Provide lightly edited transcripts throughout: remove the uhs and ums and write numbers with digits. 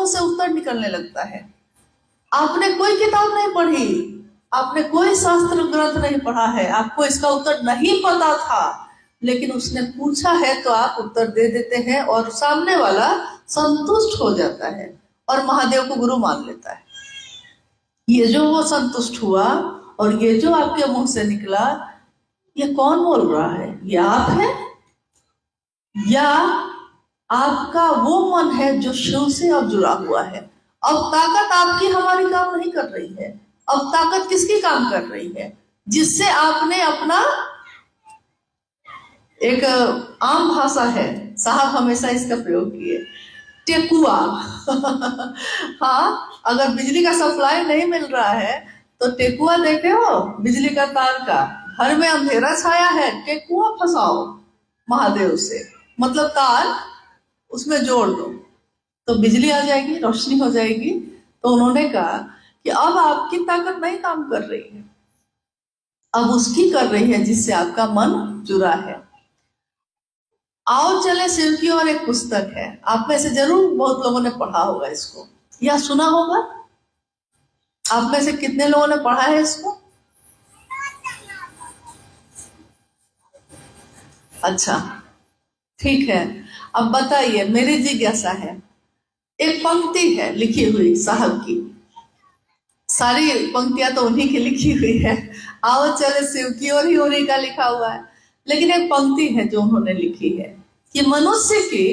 मुंह से उत्तर निकलने लगता है। आपने कोई किताब नहीं पढ़ी, आपने कोई शास्त्र ग्रंथ नहीं पढ़ा है, आपको इसका उत्तर नहीं पता था, लेकिन उसने पूछा है तो आप उत्तर दे देते हैं और सामने वाला संतुष्ट हो जाता है और महादेव को गुरु मान लेता है। ये जो वो संतुष्ट हुआ और ये जो आपके मुंह से निकला, ये कौन बोल रहा है? ये आप है या आपका वो मन है जो शिव से अब जुड़ा हुआ है? अब ताकत आपकी हमारी काम नहीं कर रही है, अब ताकत किसकी काम कर रही है? जिससे आपने अपना, एक आम भाषा है, साहब हमेशा इसका प्रयोग किए, टेकुआ। हाँ, अगर बिजली का सप्लाई नहीं मिल रहा है तो टेकुआ देखे हो, बिजली का तार का, घर में अंधेरा छाया है, टेकुआ फंसाओ महादेव से, मतलब तार उसमें जोड़ दो तो बिजली आ जाएगी, रोशनी हो जाएगी। तो उन्होंने कहा कि अब आपकी ताकत नहीं काम कर रही है, अब उसकी कर रही है जिससे आपका मन जुड़ा है। आओ चले शिव की ओर एक पुस्तक है, आप में से जरूर बहुत लोगों ने पढ़ा होगा इसको या सुना होगा। आप में से कितने लोगों ने पढ़ा है इसको? अच्छा, ठीक है। अब बताइए, मेरी जिज्ञासा है, एक पंक्ति है लिखी हुई साहब की, सारी पंक्तियां तो उन्हीं की लिखी हुई है, आओ चले शिव की ओर ही उन्हीं का लिखा हुआ है, लेकिन एक पंक्ति है जो उन्होंने लिखी है कि मनुष्य की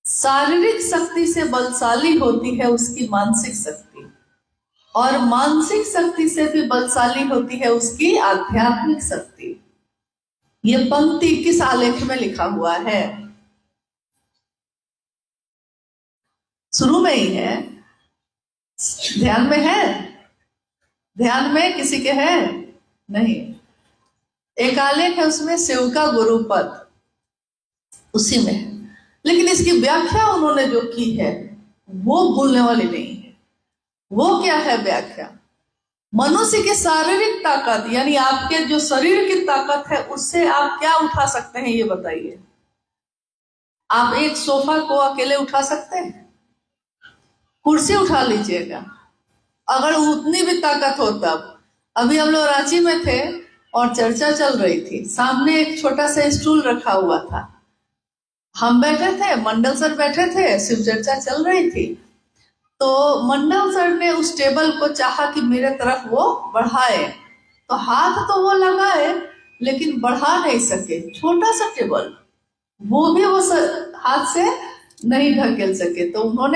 शारीरिक शक्ति से बलशाली होती है उसकी मानसिक शक्ति, और मानसिक शक्ति से भी बलशाली होती है उसकी आध्यात्मिक शक्ति। ये पंक्ति किस आलेख में लिखा हुआ है? शुरू में ही है, ध्यान में है? ध्यान में किसी के है? नहीं। एक आलेख है उसमें शिव का गुरुपद, उसी में है, लेकिन इसकी व्याख्या उन्होंने जो की है वो भूलने वाली नहीं है। वो क्या है व्याख्या? मनुष्य की शारीरिक ताकत, यानी आपके जो शरीर की ताकत है, उससे आप क्या उठा सकते हैं ये बताइए। आप एक सोफा को अकेले उठा सकते हैं? कुर्सी उठा लीजिएगा, अगर उतनी भी ताकत हो तब। अभी हम लोग रांची में थे और चर्चा चल रही थी, सामने एक छोटा सा स्टूल रखा हुआ था, हम बैठे थे, मंडल सर बैठे थे, शिव चर्चा चल रही थी, तो मंडल सर ने उस टेबल को चाहा कि मेरे तरफ वो बढ़ाए, तो हाथ तो वो लगाए लेकिन बढ़ा नहीं सके, छोटा सा टेबल, वो भी वो हाथ से नहीं ढकेल सके। तो उन्होंने